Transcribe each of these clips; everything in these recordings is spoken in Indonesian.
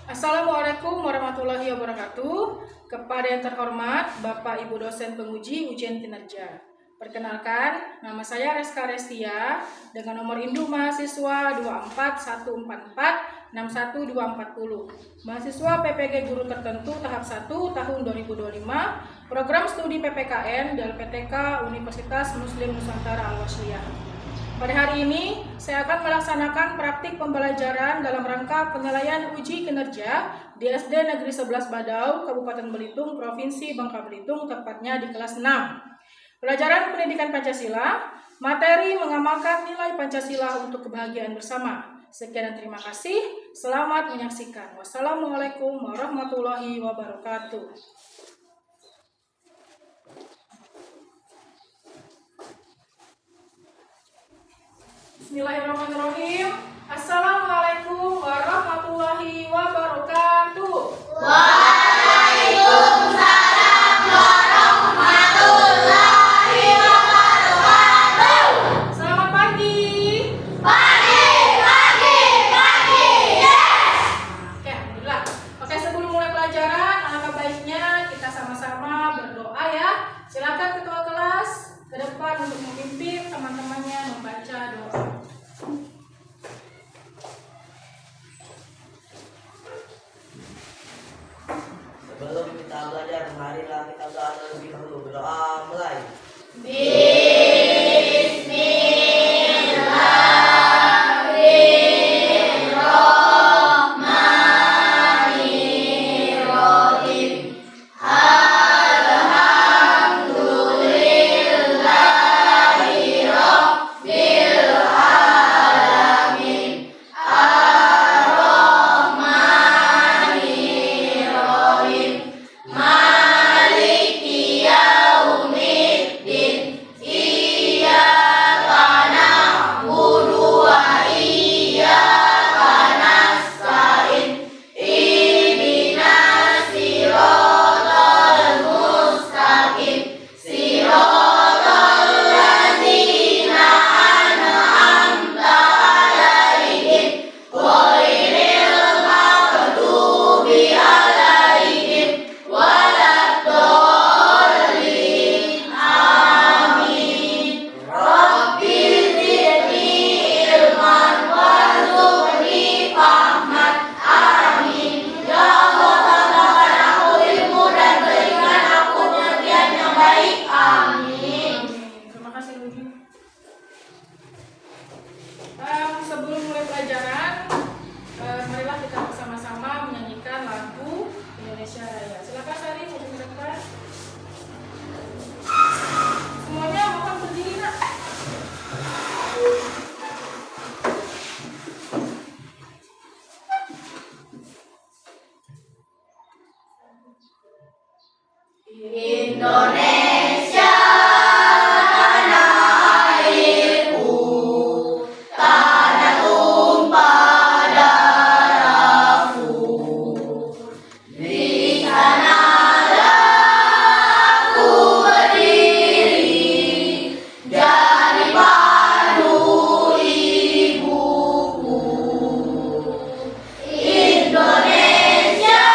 Assalamualaikum warahmatullahi wabarakatuh. Kepada yang terhormat Bapak Ibu dosen penguji ujian kinerja. Perkenalkan, nama saya Reska Restia dengan nomor induk mahasiswa 24144-61240. Mahasiswa PPG Guru Tertentu tahap 1 tahun 2025, program studi PPKN DLPTK Universitas Muslim Nusantara Al-Wasliyah. Pada hari ini, saya akan melaksanakan praktik pembelajaran dalam rangka penilaian uji kinerja di SD Negeri 11 Badau, Kabupaten Belitung, Provinsi Bangka Belitung, tepatnya di kelas 6. Pelajaran Pendidikan Pancasila, materi mengamalkan nilai Pancasila untuk kebahagiaan bersama. Sekian dan terima kasih. Selamat menyaksikan. Wassalamualaikum warahmatullahi wabarakatuh. Bismillahirrahmanirrahim. Assalamualaikum warahmatullahi wabarakatuh. Waalaikumsalam warahmatullahi wabarakatuh. Selamat pagi. Pagi, yes. Oke, alhamdulillah. Oke, sebelum mulai pelajaran, alangkah baiknya kita sama-sama berdoa ya. Silakan ketua kelas ke depan untuk memimpin teman-temannya membaca doa. Sebelum kita belajar, marilah kita berdoa terlebih dahulu. Berdoa mulai. Bismillahirrahmanirrahim. Alhamdulillahi rabbil alamin. Ar-Rahmanirrahim. Maliki yaumiddin. Iyyaka na'budu wa iyyaka nasta'in. Ihdinas siratal mustaqim. Siratal ladzina an'amta 'alaihim ghairil maghdubi 'alaihim waladdallin. Amin. Rabbi zidni ilman warzuqni fahman. Amin. Ya Allah, tambahkan aku ilmu dan berikan aku pengertian yang baik. Amin. Terima kasih Lugi. Sebelum mulai pelajaran, marilah kita bersama-sama menyanyikan lagu Indonesia Raya. Silakan Sari, untuk ke depan. Semuanya mohon berdiri, nak. Indonesia tanah airku, tanah tumpah darahku. Di sanalah aku berdiri, jadi pandu ibuku. Indonesia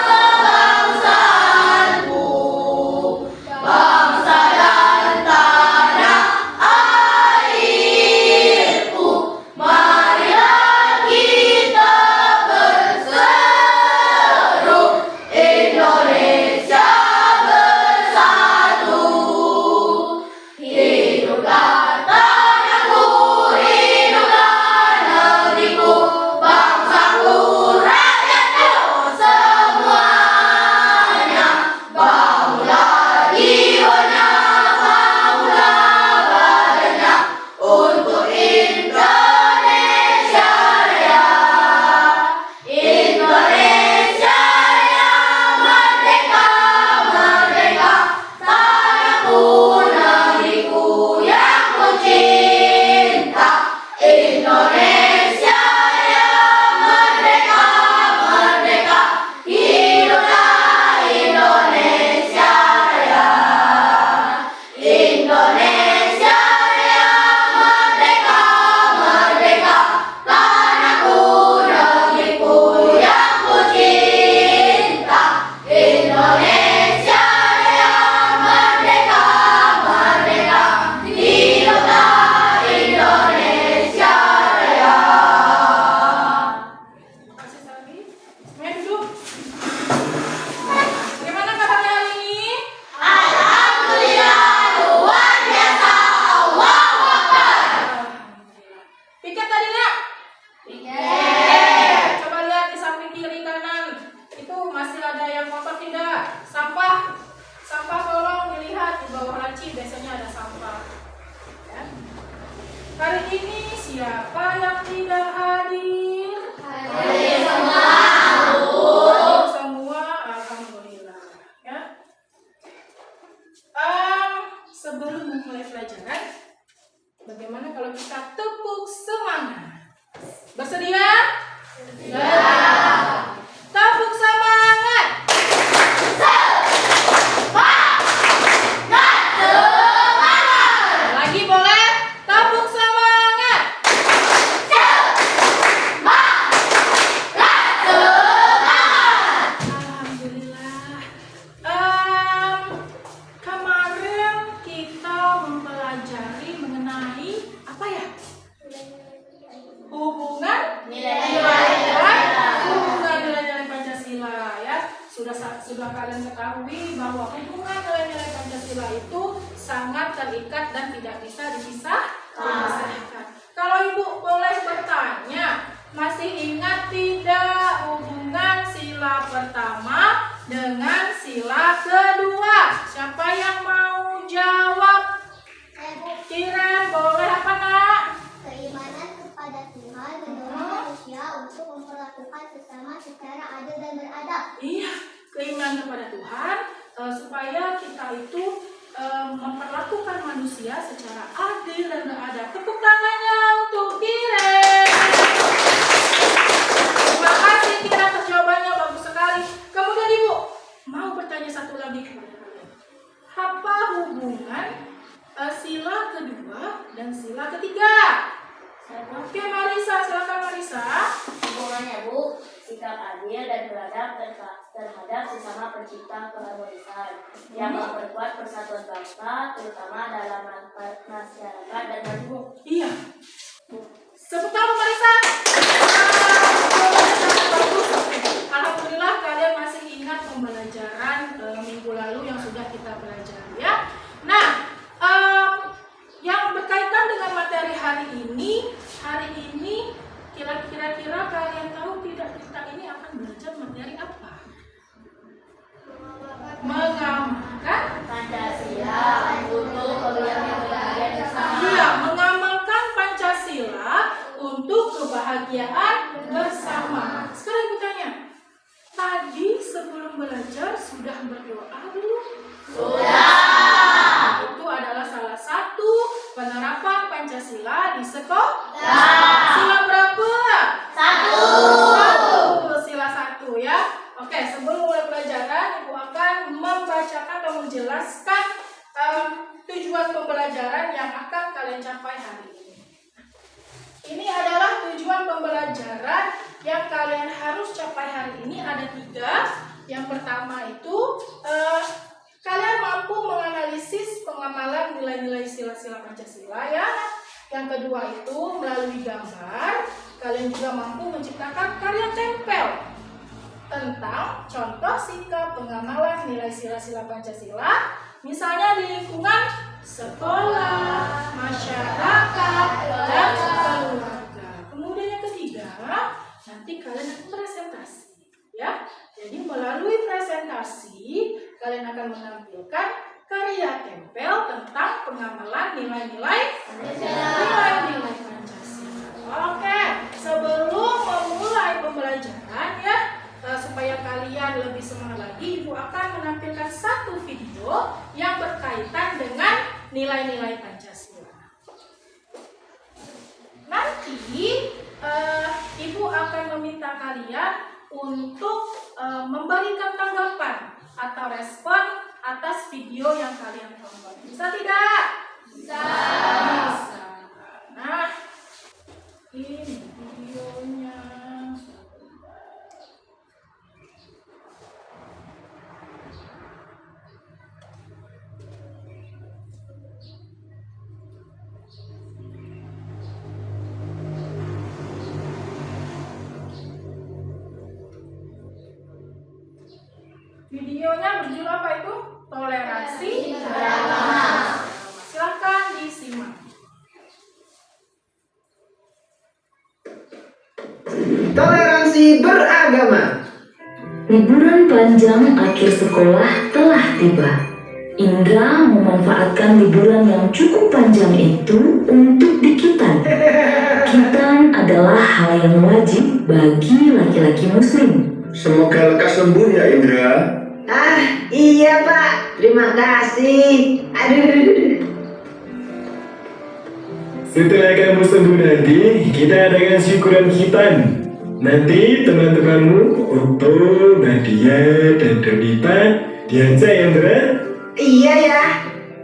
kebangsaanku, sudah kalian ketahui bahwa hubungan nilai-nilai Pancasila itu sangat terikat dan tidak bisa dipisahkan. Kalau Ibu boleh bertanya, masih ingat tidak hubungan sila pertama dengan sila kedua? Siapa yang mau jawab? Kiran, boleh apa nak? Keimanan kepada Tuhan mendorong manusia untuk memperlakukan sesama secara adil dan beradab. Iya, keimanan kepada Tuhan supaya kita itu memperlakukan manusia secara adil dan beradab. Tepuk tangannya untuk Kiran. Terima kasih Kiran atas jawabannya, bagus sekali. Kemudian Ibu mau bertanya satu lagi kepada kalian. Apa hubungan sila kedua dan sila ketiga? Oke Marisa, silakan Marisa. Hubungannya Bu, sikap adil dan beradab terhadap sesama pencipta keharmonisan yang memperkuat persatuan bangsa, terutama dalam masyarakat dan majmuk. Iya. Tepuk tangan Marisa. Alhamdulillah kalian masih ingat pembelajaran minggu lalu yang sudah kita pelajari ya. Nah, yang berkaitan dengan materi hari ini kira-kira kalian tahu tidak kita ini akan belajar materi apa? Mengamalkan Pancasila untuk kebahagiaan bersama. Iya, mengamalkan Pancasila untuk kebahagiaan bersama. Sekarang Ibu tanya, tadi sebelum belajar sudah berdoa belum? Sudah. Itu adalah salah satu penerapan Pancasila di sekolah. Sila berapa? Satu. Sila 1 ya. Oke, sebelum mulai pelajaran, Ibu akan membacakan atau menjelaskan tujuan pembelajaran yang akan kalian capai hari ini. Ini adalah tujuan pembelajaran yang kalian harus capai hari ini, ada 3. Yang pertama itu kalian mampu menganalisis pengamalan nilai-nilai sila-sila Pancasila ya. Yang kedua itu melalui gambar, kalian juga mampu menciptakan karya tempel tentang contoh sikap pengamalan nilai sila-sila Pancasila, misalnya di lingkungan sekolah, masyarakat, dan keluarga. Kemudian yang ketiga, nanti kalian akan presentasi ya. Jadi melalui presentasi kalian akan menampilkan karya tempel tentang pengamalan nilai-nilai Pancasila. Oke, sebelum memulai pembelajaran ya, supaya kalian lebih semangat lagi, Ibu akan menampilkan satu video yang berkaitan dengan nilai-nilai Pancasila. Nanti Ibu akan meminta kalian untuk memberikan tanggapan atau respon atas video yang kalian tonton. Bisa tidak? Bisa. Nah, ini videonya. Videonya berjudul apa itu? Toleransi beragama. Silakan disimak. Toleransi beragama. Liburan panjang akhir sekolah telah tiba. Indra memanfaatkan liburan yang cukup panjang itu untuk dikitan. Kitan adalah hal yang wajib bagi laki-laki muslim. Semoga lekas sembuh ya Indra. Ah, iya Pak. Terima kasih. Aduh. Setelah kamu sembuh nanti, kita adakan syukuran khitan. Nanti teman-temanmu, Otto, Nadia, dan Donita diajak ya Indra. Iya ya.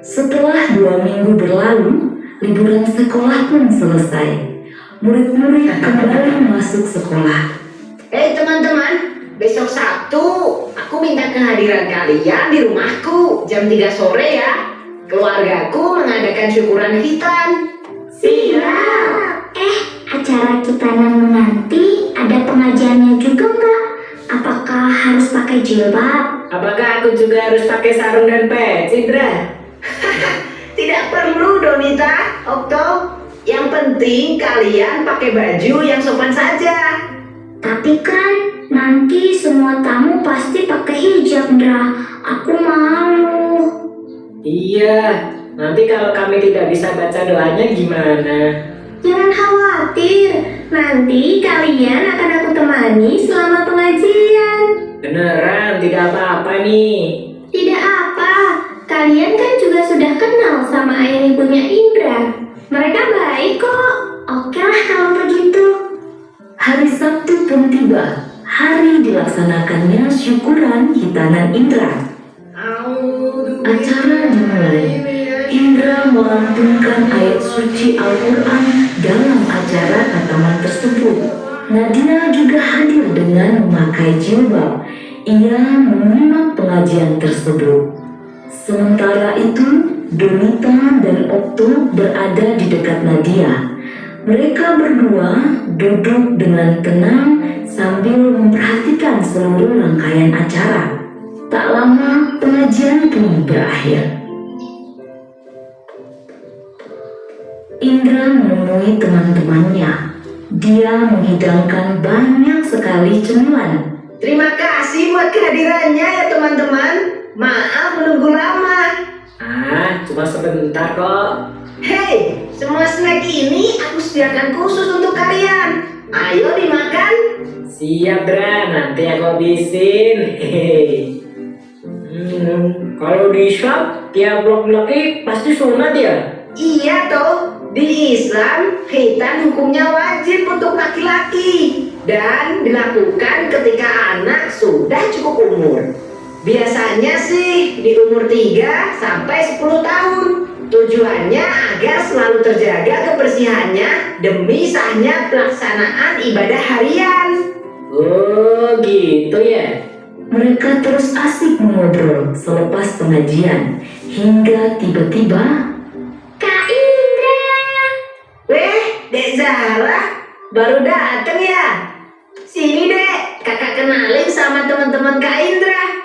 Setelah 2 minggu berlalu, liburan sekolah pun selesai. Murid-murid kembali masuk sekolah. Teman-teman, besok Sabtu aku minta kehadiran kalian di rumahku jam 3 sore ya. Keluargaku mengadakan syukuran khitan. Siap. Acara kita nanti ada pengajiannya juga nggak? Apakah harus pakai jilbab. Apakah aku juga harus pakai sarung dan peci, Indra? Tidak perlu, Donita, Okto. Yang penting kalian pakai baju yang sopan saja. Tapi kan nanti semua tamu pasti pakai hijab, Ndra. Aku malu. Iya, nanti kalau kami tidak bisa baca doanya gimana? Jangan khawatir, nanti kalian akan aku temani selama pengajian. Beneran, tidak apa-apa nih. Tidak apa, kalian kan juga sudah kenal sama ayah ibunya Indra. Mereka baik kok. Oke lah kalau begitu. Hari Sabtu pun tiba. Hari dilaksanakannya syukuran hitanan Indra. Acara dimulai. Indra melantunkan ayat suci Al-Quran dalam acara khataman tersebut. Nadia juga hadir dengan memakai jilbab. Ia menyimak pengajian tersebut. Sementara itu, Donita dan Okto berada di dekat Nadia. Mereka berdua duduk dengan tenang sambil memperhatikan seluruh rangkaian acara. Tak lama, pengajian pun berakhir. Indra menemui teman-temannya. Dia menghidangkan banyak sekali cemilan. Terima kasih buat kehadirannya ya teman-teman. Maaf menunggu lama. Cuma sebentar kok. Hei, semua snack ini aku sediakan khusus untuk kalian. Ayo dimakan. Siap, Dra. Nanti aku habisin. Kalau di Islam, tiap laki-laki pasti sunat ya? Iya toh. Di Islam, khitan hukumnya wajib untuk laki-laki dan dilakukan ketika anak sudah cukup umur. Biasanya sih di umur 3 sampai 10 tahun. Tujuannya agar selalu terjaga kebersihannya demi sahnya pelaksanaan ibadah harian. Oh gitu ya. Mereka terus asik mengobrol selepas pengajian hingga tiba-tiba Kak Indra. Weh, Dek Zahra baru datang ya? Sini Dek, kakak kenalin sama teman-teman Kak Indra.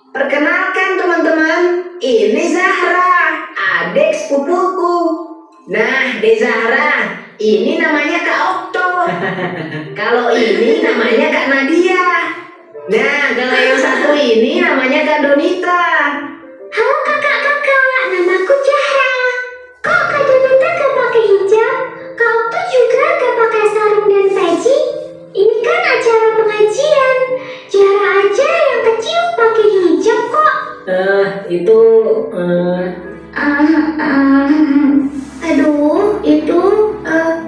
Perkenalkan teman-teman, ini Zahra, adik sepupuku. Nah, Dek Zahra, ini namanya Kak Okto. Kalau ini namanya Kak Nadia. Nah, kalau yang satu ini namanya Kak Donita. Halo kakak-kakak, namaku Zahra. Kok Kak Donita gak pakai hijab? Kak Okto juga gak pakai sarung dan peci? Ini kan acara pengajian. Zahra aja yang kecil pakai hijab kok. Aduh, itu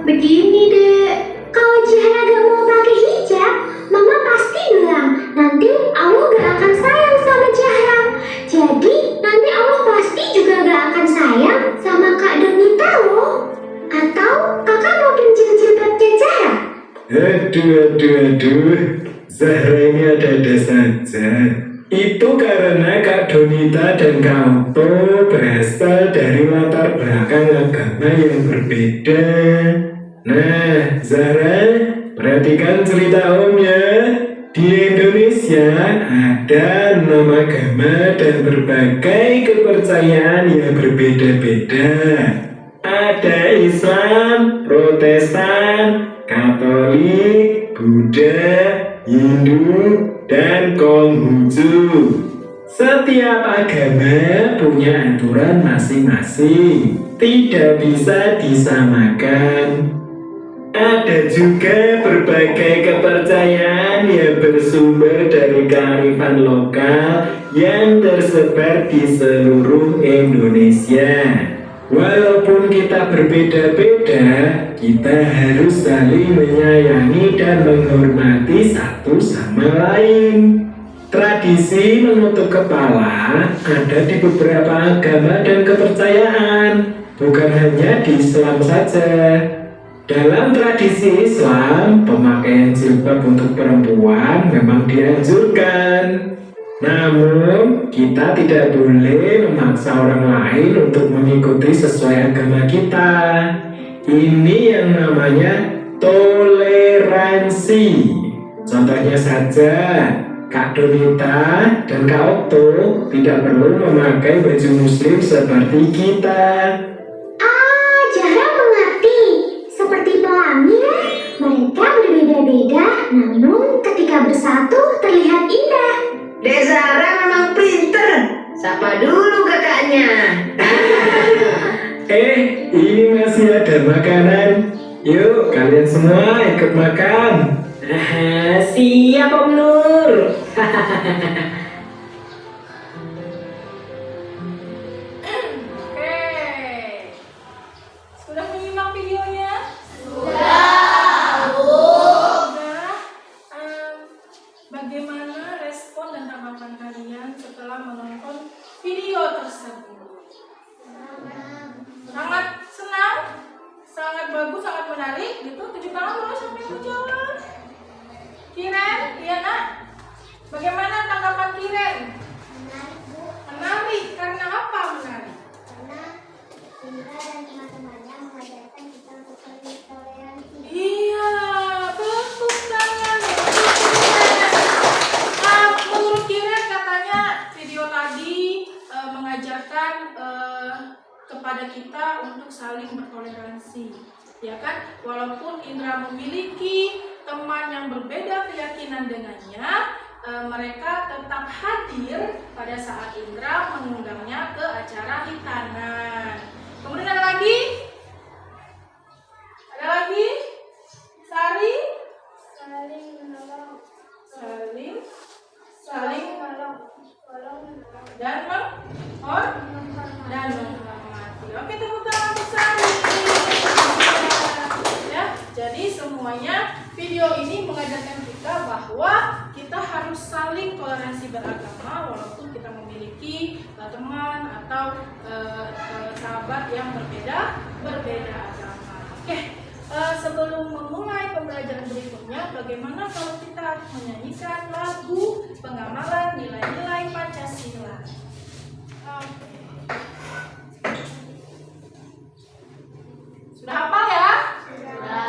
begini deh. Kalau Zahra gak mau pakai hijab, Mama pasti bilang nanti Allah gak akan sayang sama Zahra. Jadi nanti Allah pasti juga gak akan sayang sama Kak Donita loh. Atau kakak mau pinjam jilbabnya Zahra? Aduh. Zahra ini ada-ada saja. Itu karena Kak Donita dan Kak Okto berasal dari latar belakang agama yang berbeda. Nah, Zahra, perhatikan cerita Om ya. Di Indonesia ada 6 agama dan berbagai kepercayaan yang berbeda-beda. Ada Islam, Protestan, Katolik, Buddha, Hindu, dan Konghucu. Setiap agama punya aturan masing-masing, tidak bisa disamakan. Ada juga berbagai kepercayaan yang bersumber dari kearifan lokal yang tersebar di seluruh Indonesia. Walaupun kita berbeda-beda, kita harus saling menyayangi dan menghormati satu sama lain. Tradisi menutup kepala ada di beberapa agama dan kepercayaan, bukan hanya di Islam saja. Dalam tradisi Islam, pemakaian jilbab untuk perempuan memang dianjurkan. Namun, kita tidak boleh memaksa orang lain untuk mengikuti sesuai agama kita. Ini yang namanya toleransi. Contohnya saja, Kak Donita dan Kak Okto tidak perlu memakai baju muslim seperti kita. Zahra mengerti. Seperti pelangi ya. Mereka berbeda-beda, namun ketika bersatu terlihat indah. Dek Zara memang pinter. Sapa dulu kakaknya. Ini masih ada makanan. Yuk, kalian semua ikut makan. Siap Om Nur. Oke. Sudah menyimak videonya? Sudah. Bagaimana respon dan tanggapan kalian setelah menonton video tersebut? Sangat senang, sangat bagus, sangat menarik. Gitu, tujuh tangan boleh sampai menjawab. Kiren, iya nak? Bagaimana tanggapan Kiren? Menarik, Bu. Menarik, karena apa menarik? Karena Indra dan teman-temannya mengajarkan kita untuk saling toleransi. Iya, tepuk tangan. Menurut Kiren katanya video tadi mengajarkan kepada kita untuk saling bertoleransi, ya kan? Walaupun Indra memiliki teman yang berbeda keyakinan dengannya, mereka tetap hadir pada saat Indra mengundangnya ke acara hitanan. Kemudian ada lagi? Ada lagi? Sari? Saling menolong. Saling dan menghormati. Oke, tepuk tangan untuk Sari. Ya, jadi semuanya video ini mengajarkan kita bahwa kita harus saling toleransi beragama walaupun kita memiliki teman atau sahabat yang berbeda agama. Oke. Sebelum memulai pembelajaran berikutnya, bagaimana kalau kita menyanyikan lagu pengamalan nilai-nilai Pancasila? Sudah hafal ya? Sudah.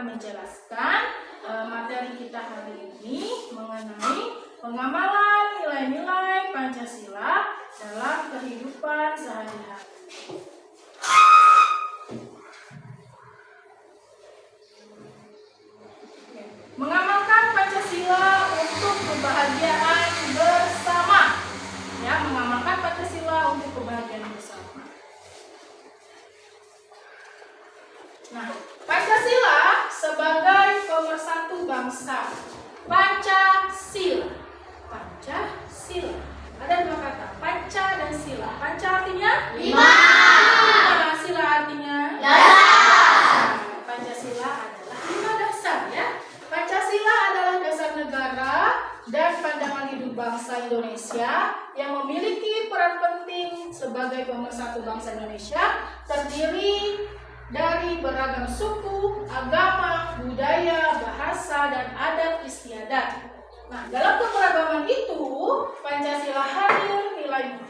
Menjelaskan materi kita hari ini mengenai pengamalan nilai-nilai Pancasila dalam kehidupan sehari-hari. Mengamalkan Pancasila untuk kebahagiaan bersama. Ya, mengamalkan Pancasila untuk kebahagiaan bersama. Nah, Pancasila sebagai pemersatu bangsa. Pancasila. Pancasila. Ada dua kata, panca dan sila. Panca artinya? 5. Sila artinya? Dasar. Pancasila adalah 5 dasar ya. Pancasila adalah dasar negara dan pandangan hidup bangsa Indonesia yang memiliki peran penting sebagai pemersatu bangsa Indonesia, terdiri dari dari beragam suku, agama, budaya, bahasa, dan adat istiadat. Nah, dalam keberagaman itu, Pancasila hadir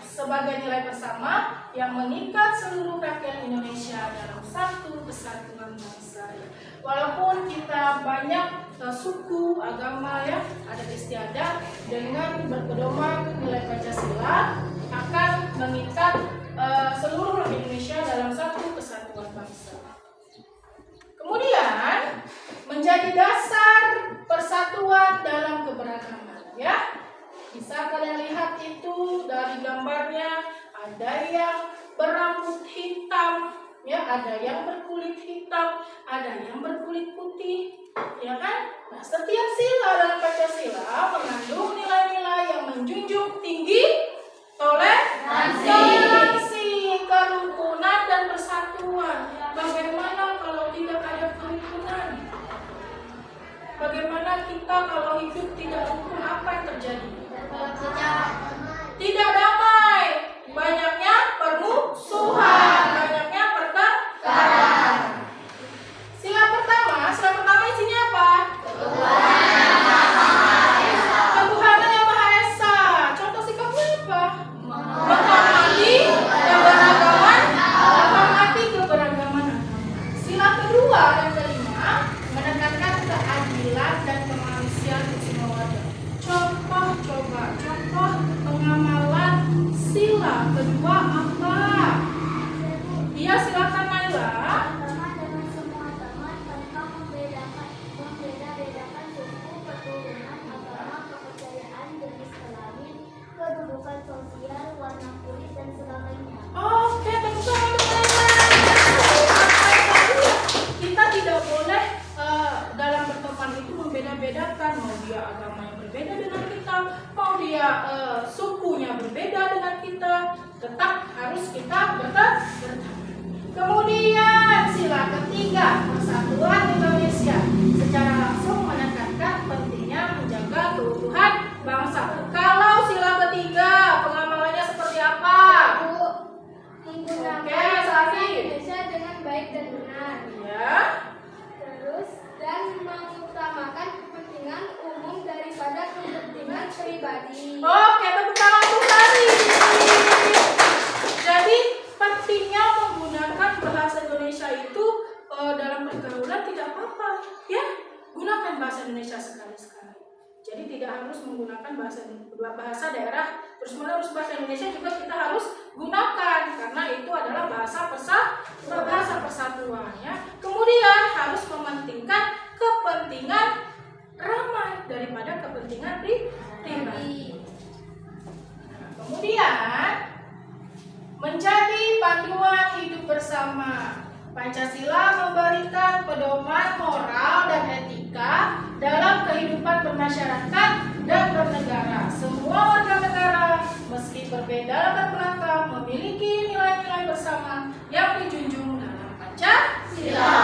sebagai nilai bersama yang mengikat seluruh rakyat Indonesia dalam satu kesatuan bangsa. Walaupun kita banyak suku, agama, ya, adat istiadat, dengan berpedoman nilai Pancasila akan mengikat seluruh rakyat Indonesia dalam satu kesatuan bangsa. Kemudian menjadi dasar persatuan dalam keberagaman, ya. Bisa kalian lihat itu dari gambarnya, ada yang berambut hitam, ya, ada yang berkulit hitam, ada yang berkulit putih, ya kan? Nah, setiap sila dalam Pancasila mengandung nilai-nilai yang menjunjung tinggi toleransi, kerukunan, dan persatuan. Bagaimana kalau tidak ada kerukunan? Bagaimana kita kalau hidup tidak rukun, apa yang terjadi? Tidak damai, banyaknya permusuhan, banyaknya pertengkaran. Sila pertama isinya apa? Ketuhanan yang Maha Esa. Contoh sikapnya apa? Menghormati keberagaman agama. Sila kedua dan kelima menekankan keadilan dan kemanusiaan untuk semua warga. Contoh pengamalan sila kedua apa? Iya, silakan Naila. Pertama, dengan semua agama tanpa membeda-bedakan suku, keturunan, agama, kepercayaan, jenis kelamin, kedudukan sosial, warna kulit, dan sebagainya. Oke, tepuk tangan untuk Naila. Kita tidak boleh dalam berteman itu membeda-bedakan, mau dia agama yang berbeda dengan kita, mau dia sukunya berbeda dengan kita, tetap harus kita berteman. Kemudian sila ketiga, persatuan Indonesia secara langsung menekankan pentingnya menjaga keutuhan bangsa. Kalau sila ketiga pengamalannya seperti apa? Menggunakan Oke, bahasa Safi. Indonesia dengan baik dan benar. Ya. Terus, dan mengutamakan kepentingan umum daripada kepentingan pribadi. Oke, tepuk tangan untuk Sari. Jadi pentingnya menggunakan bahasa Indonesia itu dalam pergaulan tidak apa-apa, ya. Gunakan bahasa Indonesia sekali-sekali. Jadi tidak harus menggunakan bahasa daerah terus-menerus. Bahasa Indonesia juga kita harus gunakan karena itu adalah bahasa persatuan, ya. Kemudian harus mementingkan kepentingan ramai daripada kepentingan pribadi. Kemudian menjadi panduan hidup bersama. Pancasila memberikan pedoman moral dan etika dalam kehidupan bermasyarakat dan bernegara. Semua warga negara, meski berbeda latar belakang, memiliki nilai-nilai bersama yang dijunjung dalam Pancasila.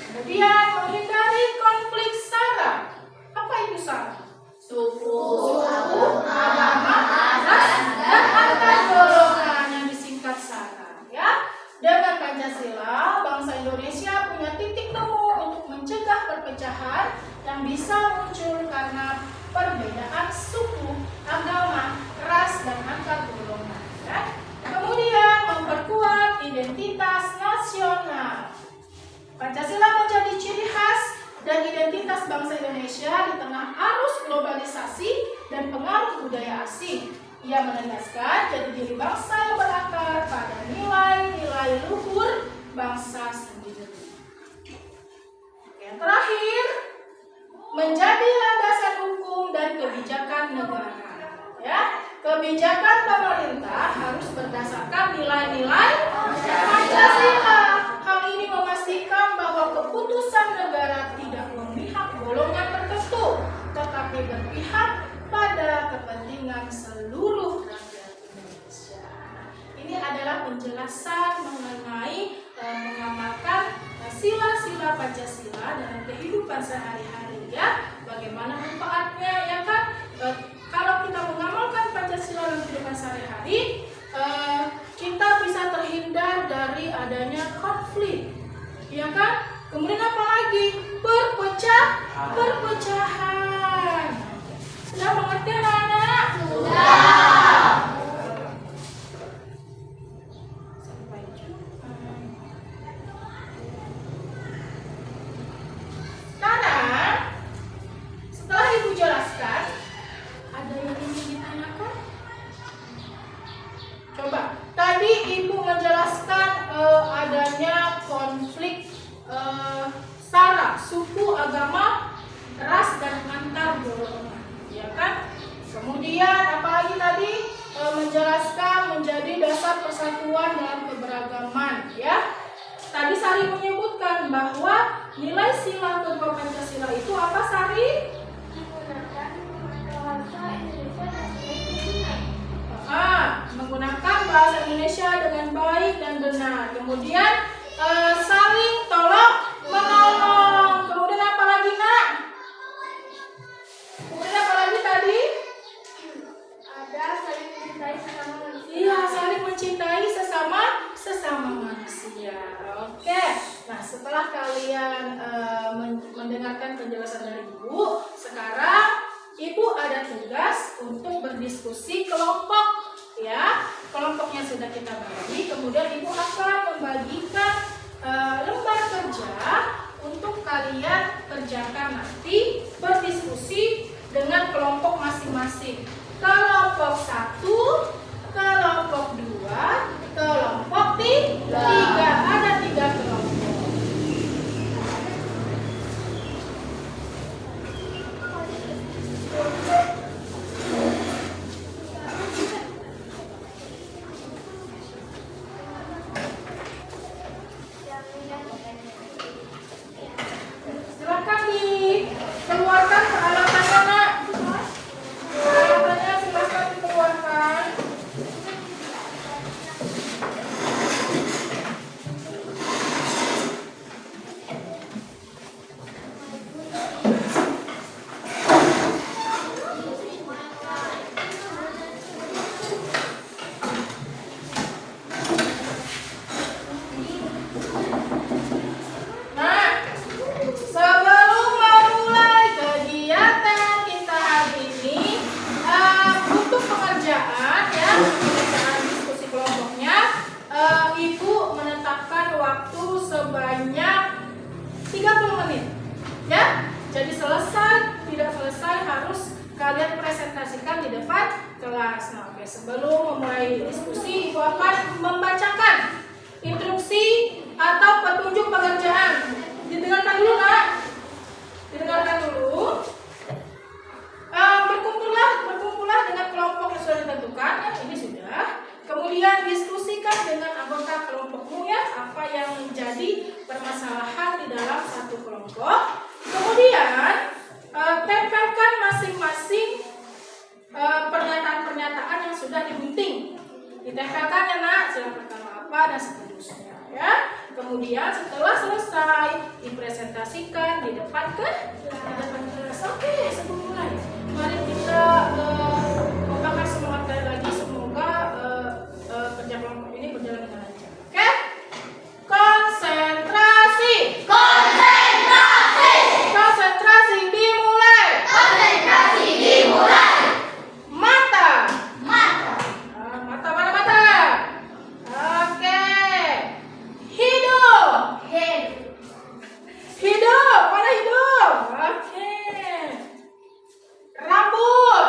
Kemudian menghindari konflik sara. Apa itu sara? Suku, agama, ras, dan antar golongan yang disingkat sara, ya. Dengan Pancasila, bangsa Indonesia punya titik temu untuk mencegah perpecahan yang bisa muncul karena perbedaan suku, agama, ras, dan antar golongan, ya. Kemudian memperkuat identitas nasional. Pancasila menjadi ciri khas dan identitas bangsa Indonesia di tengah arus globalisasi dan pengaruh budaya asing. Ia menegaskan jati diri bangsa yang berakar pada nilai-nilai luhur bangsa sendiri. Yang terakhir, menjadi landasan hukum dan kebijakan negara. Ya, kebijakan pemerintah harus berdasarkan nilai-nilai Pancasila. Hal ini memastikan bahwa keputusan negara tidak memihak golongan tertentu, tetapi berpihak pada kepentingan seluruh rakyat Indonesia. Ini adalah penjelasan mengenai mengamalkan sila-sila Pancasila dalam kehidupan sehari-hari, ya. Bagaimana manfaatnya, ya kan? Kalau kita mengamalkan Pancasila dalam kehidupan sehari-hari, kita bisa terhindar dari adanya ya kan? Kemudian apa lagi? Perpecahan. Sudah mengerti anak-anak? Sudah. Sampai jumpa. Sekarang, setelah Ibu jelaskan, ada yang ingin ditanyakan? Coba, tadi Ibu menjelaskan adanya konflik sara, suku, agama, ras, dan antar golongan, ya kan? Kemudian apalagi tadi menjelaskan menjadi dasar persatuan dalam keberagaman, ya. Tadi Sari menyebutkan bahwa nilai sila kedua Pancasila itu apa, Sari? Menggunakan bahasa Indonesia dan benar. Menggunakan bahasa Indonesia dengan baik dan benar. Kemudian saling tolong menolong. Kemudian apa lagi, Nak? Kemudian apa lagi tadi? Ada saling mencintai sesama manusia. Iya, saling mencintai sesama manusia. Oke. Nah, setelah kalian mendengarkan penjelasan dari Ibu, sekarang Ibu ada tugas untuk berdiskusi kelompok, ya. Kelompoknya sudah kita bagi, kemudian Ibu akan membagikan lembar kerja untuk kalian kerjakan nanti berdiskusi dengan kelompok masing-masing. Kelompok 1, kelompok 2, kelompok 3. Ada 3 kelompok. Silakan dikeluarkan peralatannya, Nak. Peralatannya silakan dikeluarkan. Nah, sebelum memulai kegiatan kita hari ini, untuk pengerjaan, ya, pengerjaan diskusi kelompoknya, Ibu menetapkan waktu sebanyak 30 menit, ya. Jadi selesai, tidak selesai harus kalian presentasikan di depan kelas. Nah, oke, sebelum memulai diskusi, Ibu akan membacakan instruksi atau petunjuk pengerjaan. Didengarkan dulu, Nak. Didengarkan dulu. Berkumpullah dengan kelompok yang sudah ditentukan, ya, ini sudah. Kemudian diskusikan dengan anggota kelompokmu, ya, apa yang menjadi permasalahan di dalam satu kelompok. Kemudian tempelkan masing-masing pernyataan-pernyataan yang sudah digunting. Ditempelkan, ya, Nak, sila pertama apa dan seterusnya, ya. Kemudian setelah selesai dipresentasikan di depan kelas. Oke, sebelum mulai, mari kita membakar semangat kali lagi. Semoga kerja kelompok ini berjalan dengan lancar. Oke? Konsentrasi. Konsentrasi dimulai. Mata. Mata mana mata? Oke. Hidung. Hidung, mana hidung? Oke. Rambut.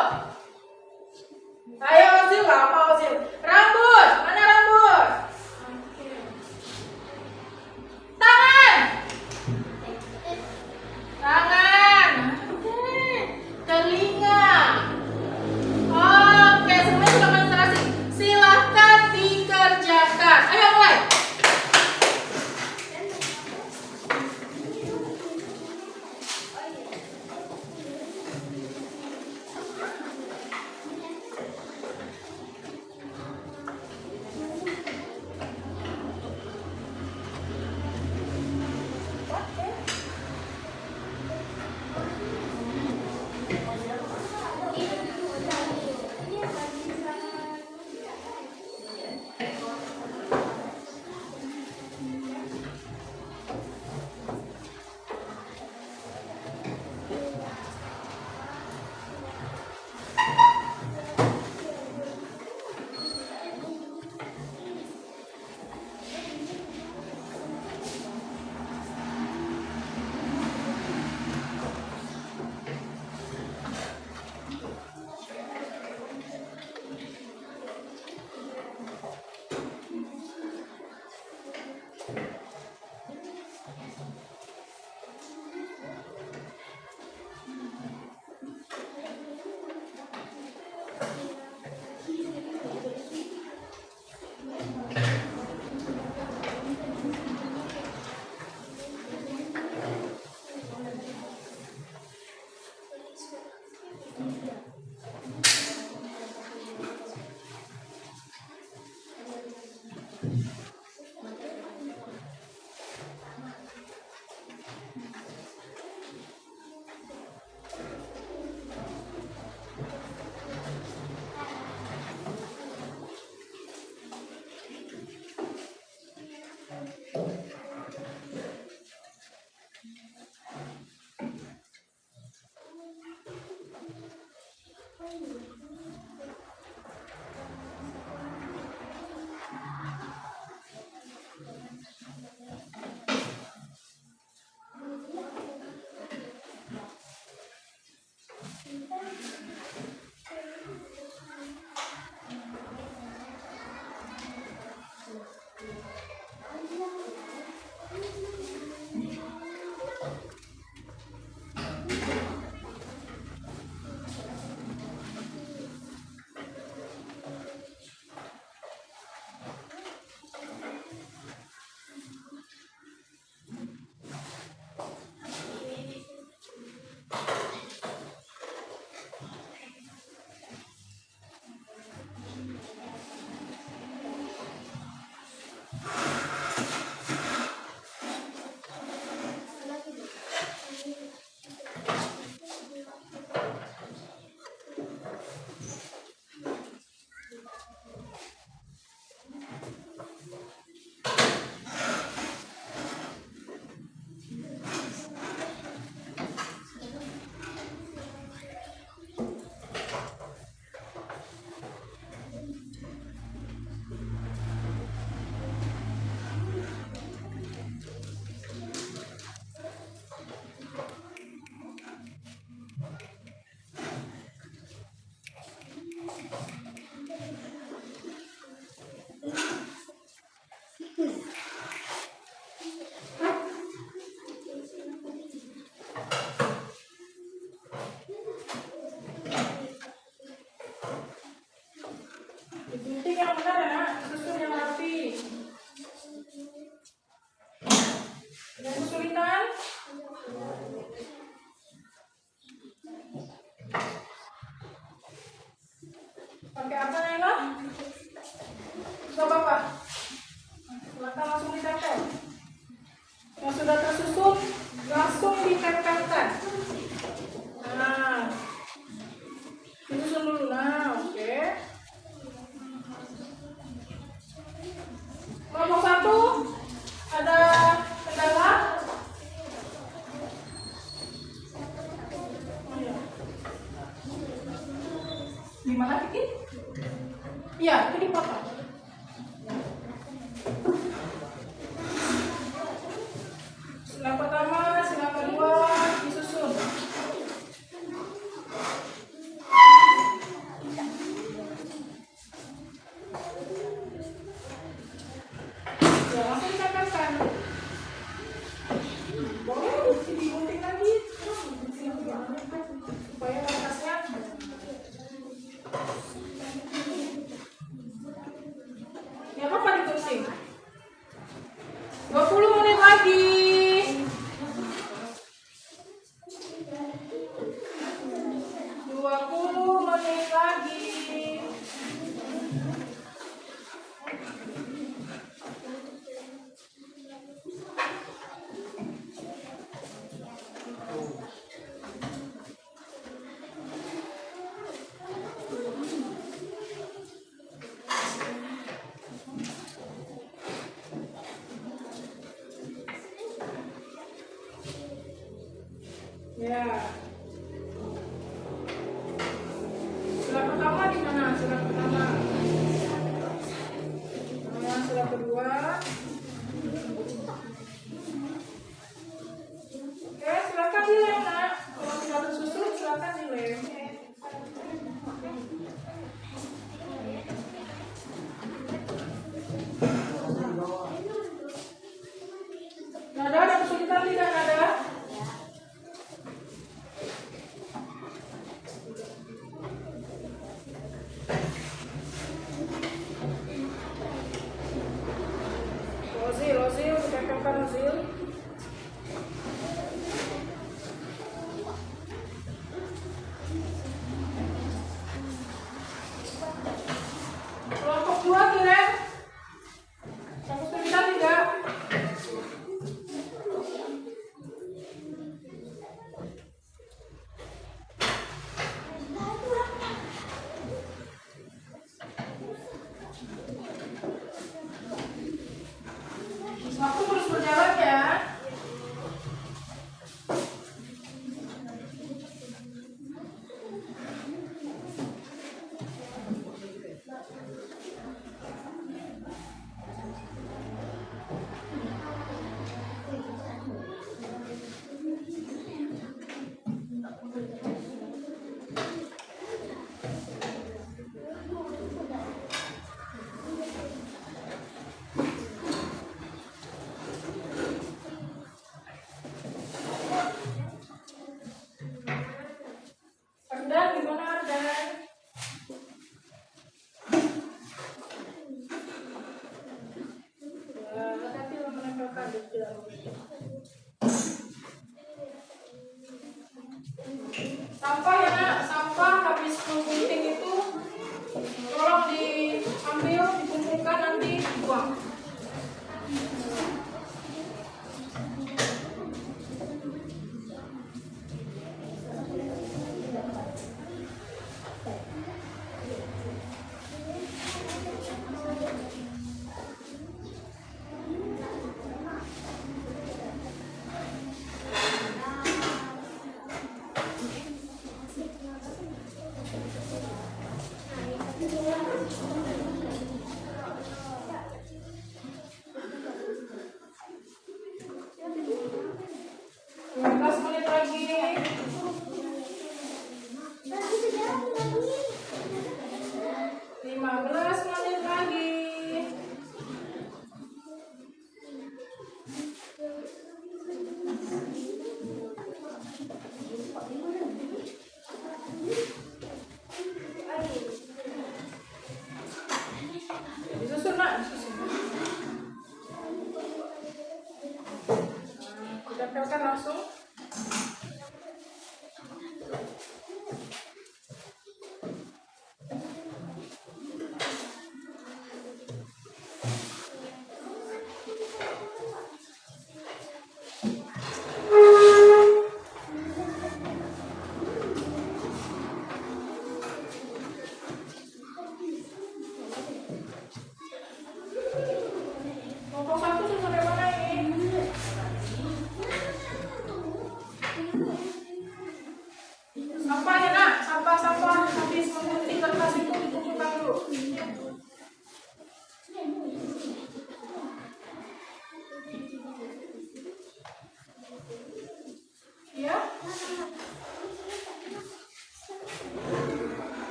Yang kesulitan? Pakai apa Naila? Coba Pak. Silakan langsung ditempel. Yang sudah tersusun langsung ditempelkan. Nah, disusun dulu. Nah, oke. Kelompok 1 ada kendala? Oh, iya. Gimana Kiki? Iya, itu dipotong. Sila pertama, sila kedua disusun. Ya, langsung ditempelkan. Boleh digunting lagi supaya atasnya. Ya apa digunting? 20 menit lagi. Ya. Sila pertama di mana? Sila pertama. Nah, sila kedua. Oke, silakan dilem, Nak. Kalau tidak tersusun, silakan dilem. Nada, ada kesulitan tidak, Nada? Rozil, ditempelkan Rozil. Kelompok 2 kirim. Yang kesulitan tidak? Waktu terus berjalan ya. Ardan, gimana Ardan? Ya, hati-hati lo menempelkan di dalam. Sampah ya Nak, sampah habis menggunting itu tolong diambil, dikumpulkan, nanti dibuang. Tempelkan langsung. Kelompok 1 sudah sampai mana ini? Sampah ya nak, sampah habis menggunting kertas itu dikumpulkan dulu. Ya.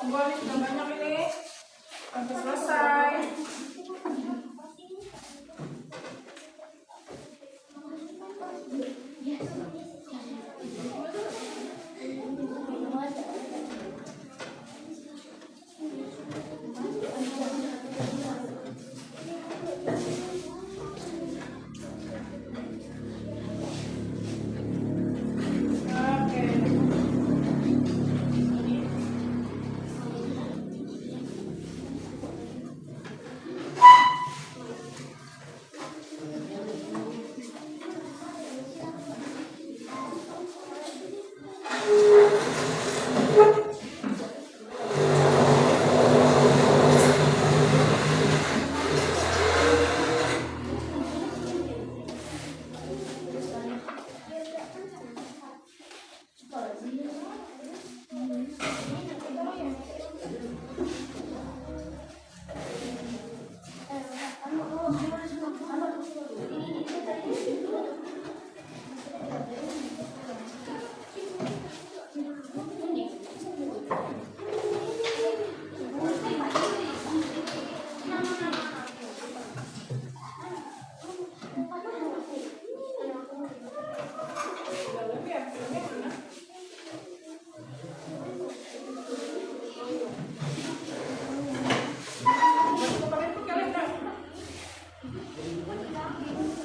Sudah banyak ini sampai selesai.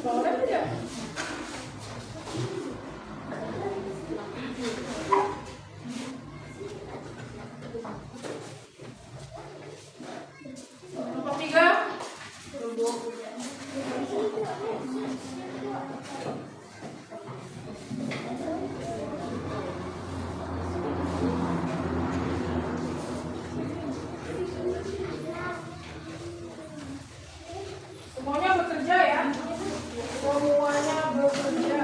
Boleh tidak? Kelompok 3. Semuanya bekerja ya. Semuanya bekerja.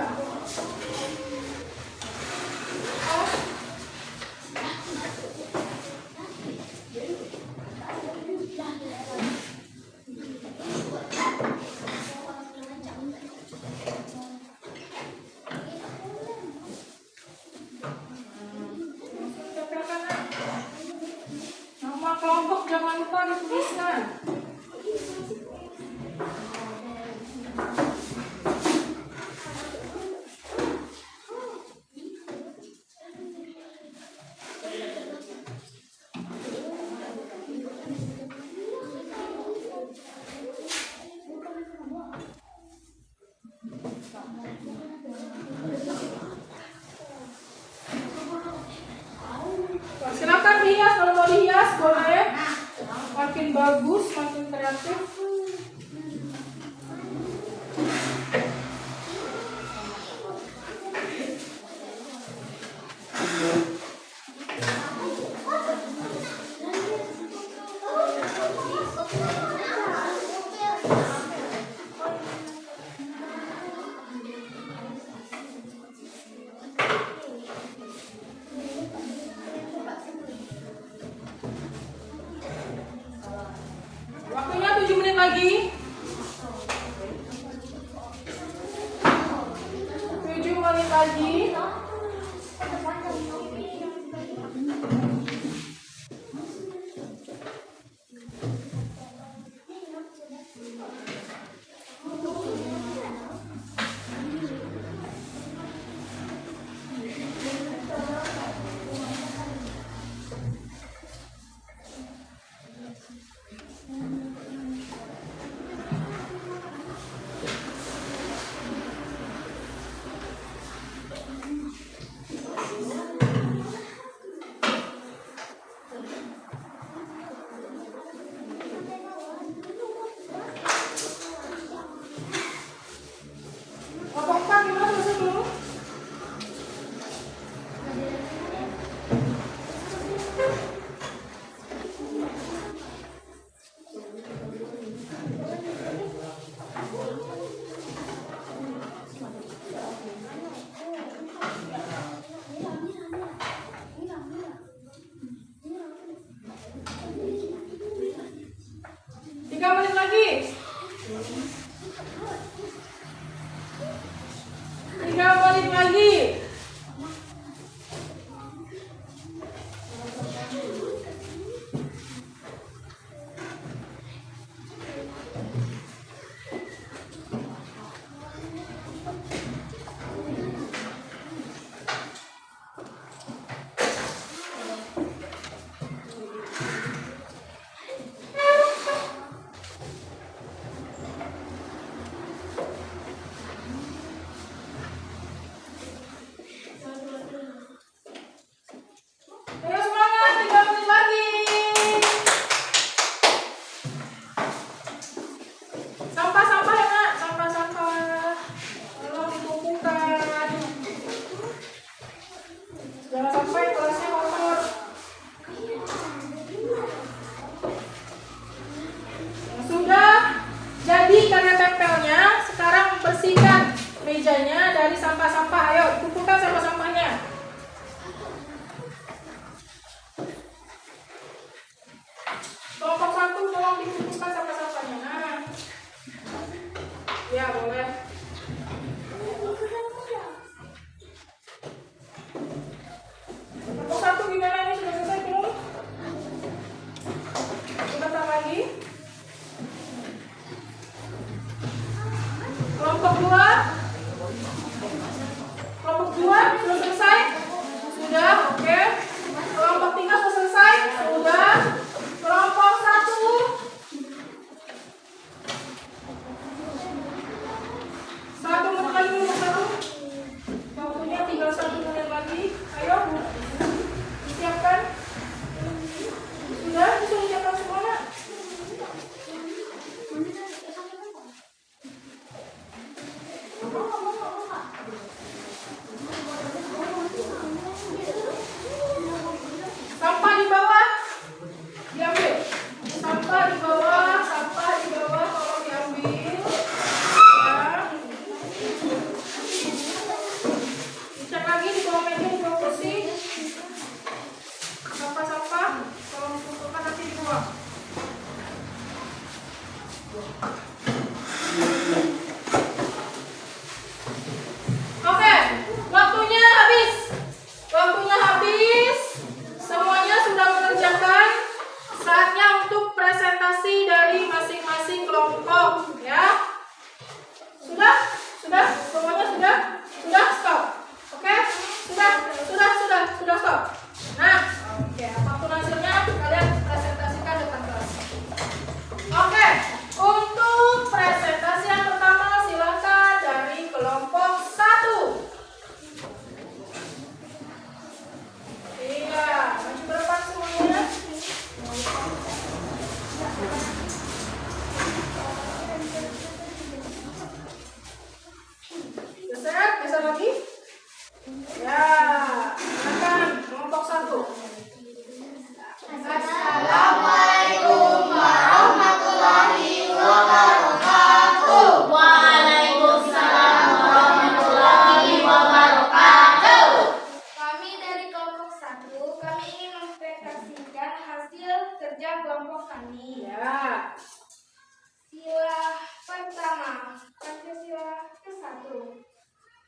Nama kelompok jangan lupa dituliskan. Silakan dihias, kalau mau dihias boleh. Makin bagus, makin kreatif. Waktunya 7 menit lagi. 7 menit lagi. dari sampah-sampah. Ayo kumpulkan sampah-sampahnya. Kelompok 1 tolong dikumpulkan sampah-sampahnya. Nah, ya boleh. Kelompok 1 gimana ini, sudah selesai belum? Sebentar lagi. Kelompok 2. Kelompok 2 sudah selesai? Sudah, oke. Kelompok 3 sudah selesai? Sudah. Kelompok 1. Satu menit lagi, kelompok 1. Waktunya tinggal 1 menit lagi. Ayo, disiapkan. Sudah, bisa disiapkan semuanya. Sampah di bawah diambil. Sampah di bawah tolong diambil. Ya. Dicek lagi di bawah meja, di bawah kursi. Sampah-sampah tolong dikumpulkan, nanti dibuang. Oke, waktunya habis. Waktunya habis. Semuanya sudah mengerjakan. Saatnya untuk presentasi dari masing-masing kelompok, ya. Sudah? Semuanya sudah? Sudah, stop. Oke? Sudah stop. Nah, oke, apapun hasilnya kalian presentasikan depan kelas. Oke, untuk presentasi yang pertama silakan dari kelompok 1. Iya, maju ke depan semuanya. Geser lagi. Ya, silakan kelompok 1. Assalamualaikum warahmatullahi wabarakatuh. Waalaikumsalam warahmatullahi wabarakatuh. Kami dari kelompok 1, kami ingin mempresentasikan hasil kerja kelompok kami. Ya. Sila pertama, Pancasila ke-1.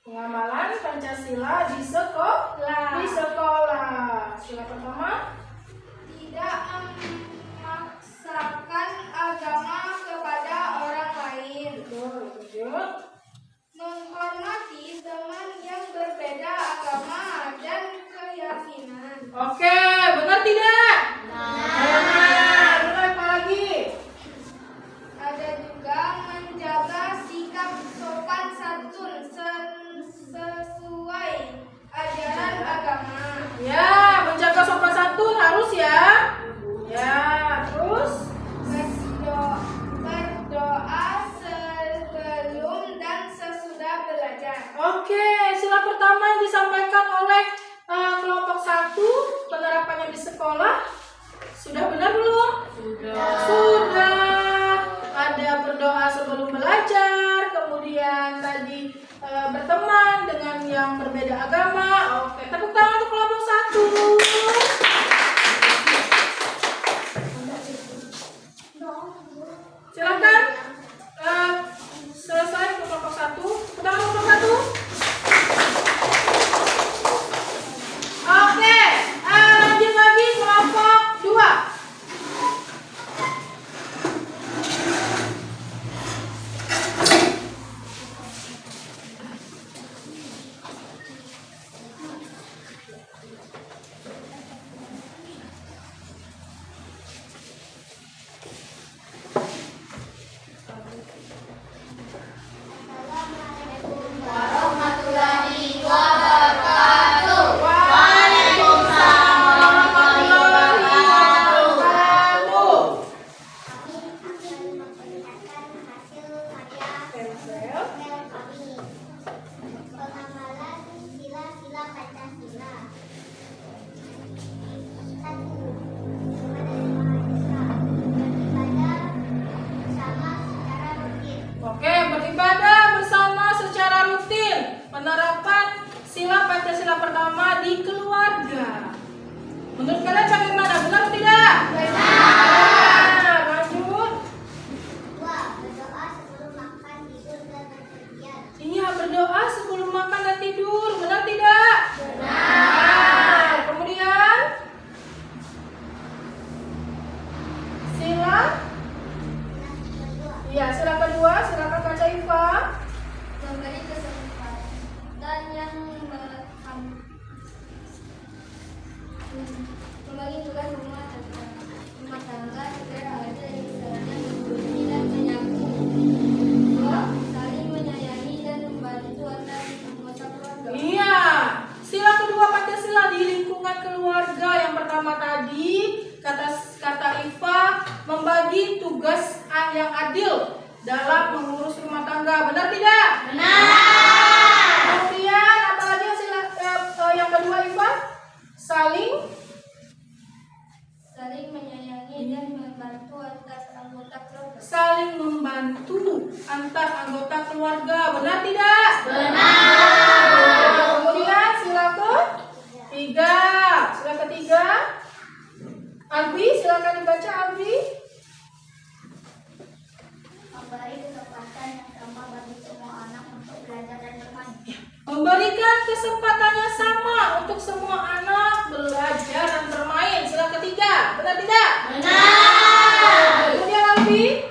Pengamalan Pancasila di sekolah. Sila pertama. Tidak memaksakan agama kepada orang lain. Lanjut. Menghormati teman yang berbeda agama dan keyakinan. Oke, benar tidak? Benar. Benar, apa lagi? Ada juga menjaga sikap sopan santun sesuai ajaran agama. Ya, menjaga sopan santun harus ya. Ya, terus Berdoa sebelum dan sesudah belajar. oke, sila pertama yang disampaikan oleh kelompok 1, penerapannya di sekolah. Sudah benar belum? Sudah. Ada berdoa sebelum belajar, kemudian tadi berteman dengan yang berbeda agama. Oke, tepuk tangan untuk kelompok 1. Silakan. Selesai kelompok 1. Tangan kelompok 1. Oke, lanjut lagi kelompok 2. penerapan sila Pancasila pertama di keluarga. Menurut kalian bagaimana? Benar atau tidak? Benar. Lanjut. 2. Berdoa sebelum makan, tidur, dan bepergian. Iya, berdoa sebelum makan dan tidur. Benar tidak? Benar. Kemudian sila. Iya, sila kedua. Silakan Kak Caifa. Memberi kesempatan yang membagi tugas rumah tangga secara adil, misalnya mencuci dan menyapu. 2. Saling menyayangi dan membantu antar anggota keluarga. Iya, sila kedua Pancasila di lingkungan keluarga. Yang pertama tadi kata Iva membagi tugas yang adil dalam mengurus rumah tangga. Benar tidak? Benar. Kemudian apalagi yang kedua Iva? Saling menyayangi dan membantu antar anggota keluarga. Saling membantu antar anggota keluarga. Benar tidak? Benar. Kemudian sila ketiga. Sila ketiga. Albi, silakan dibaca Albi. Memberi kesempatan yang sama bagi semua anak untuk belajar dan bermain. Memberikan kesempatan yang sama untuk semua anak belajar dan bermain. Sila ketiga. Benar tidak? Benar. Kemudian Albi.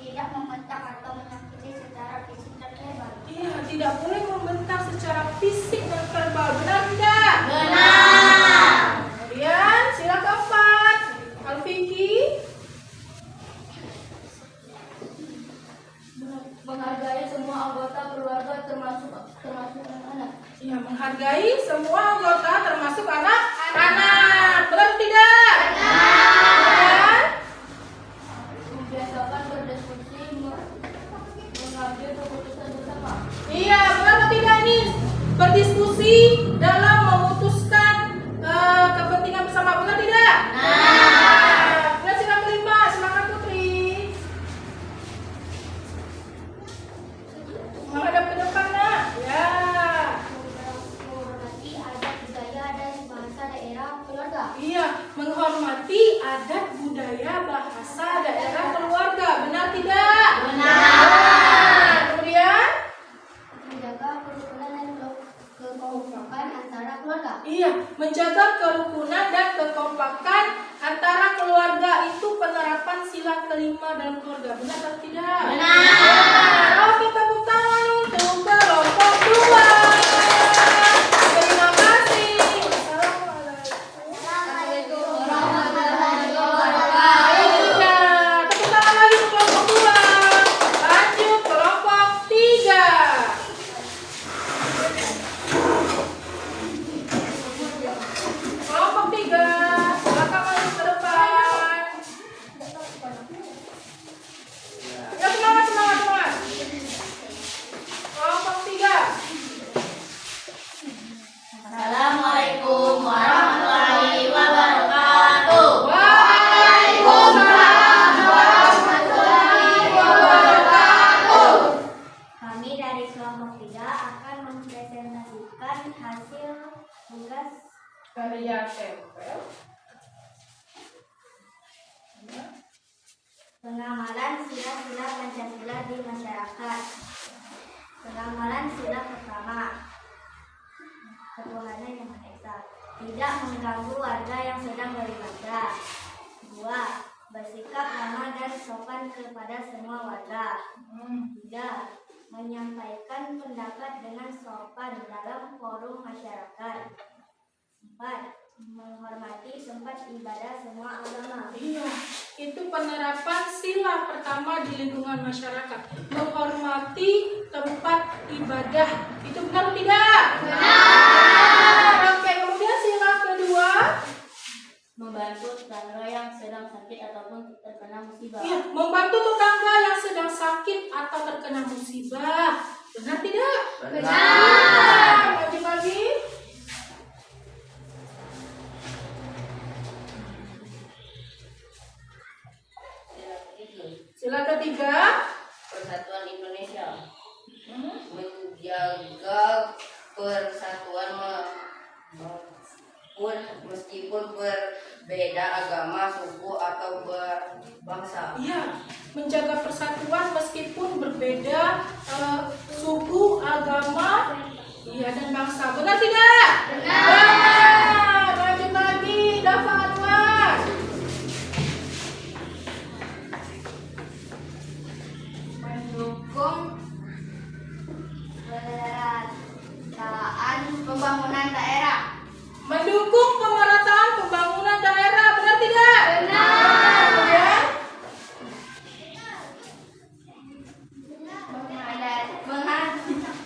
Tidak membentak atau menyakiti secara fisik dan verbal. Iya, tidak boleh membentak secara fisik dan verbal. Benar tidak? Benar. Kemudian sila keempat. Alfiki. Menghargai semua anggota keluarga termasuk anak-anak. Iya, menghargai semua anggota termasuk anak-anak. Benar tidak? Benar. Membiasakan berdiskusi, mengambil keputusan bersama. Iya, benar atau tidak nih? Berdiskusi dalam memutuskan kepentingan bersama. Benar tidak? Kemudian sila kelima, silakan Putri. Menghadap ke depan, Nak. Ya. Menghormati adat budaya dan bahasa daerah keluarga. Iya, menghormati adat budaya bahasa daerah keluarga. Benar tidak? Benar. Kemudian? Menjaga kerukunan dan kekompakan antara keluarga. Iya, menjaga kerukunan dan kekompakan antara keluarga itu penerapan sila kelima dalam keluarga. Benar atau tidak? Benar. Oke, tepuk tangan untuk kelompok 2. Terima kasih. Assalamualaikum. Assalamualaikum Iya, tepuk tangan lagi untuk kelompok 2. Lanjut kelompok 3. Kelompok 3, silakan maju ke depan. Ya, semangat. Kelompok 3. Assalamualaikum warahmatullahi wabarakatuh. Waalaikumsalam warahmatullahi wabarakatuh. Kami dari kelompok 3 akan mempresentasikan hasil tugas Karya tempel. pengamalan sila-sila Pancasila di masyarakat. Pengamalan sila pertama. Ketuhanan yang Maha Esa. Tidak mengganggu warga yang sedang beribadah. 2. Bersikap ramah dan sopan kepada semua warga. 3. Menyampaikan pendapat dengan sopan dalam forum masyarakat. 4. Menghormati tempat ibadah semua agama. Iya, itu penerapan sila pertama di lingkungan masyarakat. Menghormati tempat ibadah. Itu benar atau tidak? Benar. Oke, kemudian sila kedua. Membantu tetangga yang sedang sakit ataupun terkena musibah. Iya, membantu tetangga yang sedang sakit atau terkena musibah. Benar tidak? Benar. Maju lagi. Sila ketiga. Persatuan Indonesia menjaga warga persatuan meskipun berbeda agama, suku atau berbangsa. Iya, menjaga persatuan meskipun berbeda suku, agama, iya dan bangsa. Benar tidak? Benar. Lanjut lagi, Dafa Anwar. Mendukung pemerataan pembangunan daerah. Mendukung pemerataan pembangunan daerah. Benar tidak? Benar. Kemudian,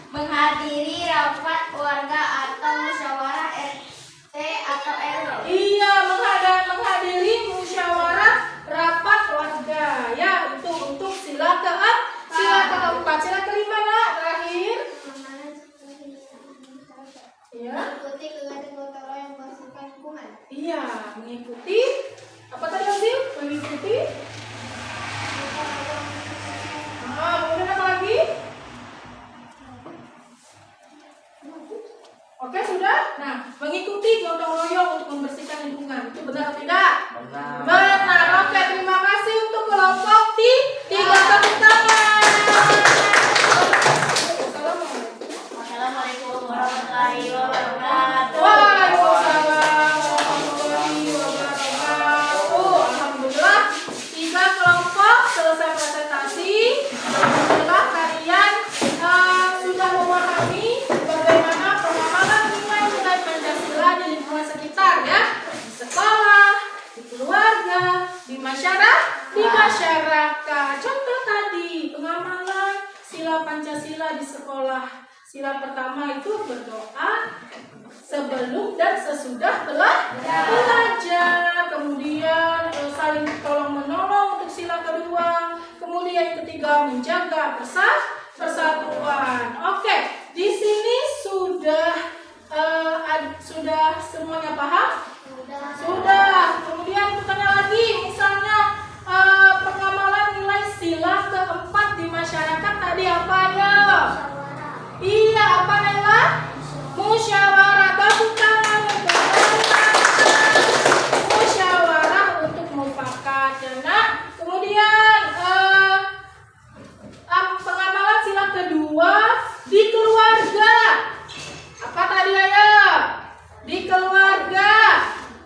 Menghadiri rapat warga atau musyawarah RT atau RW. iya, menghadiri musyawarah rapat warga. Ya, itu untuk sila keempat. Sila kelima, nak, terakhir. Ya. Mengikuti kegiatan gotong royong yang bersifat lingkungan. Iya, mengikuti. Apa tadi Azil? Mengikuti. Kemudian apa lagi? Oke, sudah. Nah, mengikuti gotong royong untuk membersihkan lingkungan. Itu benar atau tidak? Benar. Benar. Oke, terima kasih untuk kelompok 3. Tepuk tangan. Assalamualaikum warahmatullahi wabarakatuh. Waalaikumsalam warahmatullahi wabarakatuh. Alhamdulillah, 3 kelompok selesai presentasi. Alhamdulillah kalian sudah memahami bagaimana pengamalan nilai-nilai Pancasila di lingkungan sekitar, ya, di sekolah, di keluarga, di masyarakat. Contoh tadi pengamalan sila Pancasila di sekolah. Sila pertama itu berdoa sebelum dan sesudah belajar. Kemudian saling tolong menolong untuk sila kedua. Kemudian yang ketiga menjaga persatuan. Oke, di sini sudah semuanya paham? Sudah. Kemudian bertanya lagi, misalnya pengamalan nilai sila keempat di masyarakat tadi apa ya? Iya, apa Naila? Musyawarah. Tepuk tangan untuk musyawarah untuk mufakat, ya nak. Kemudian pengamalan sila kedua di keluarga. Apa tadi ya? Di keluarga.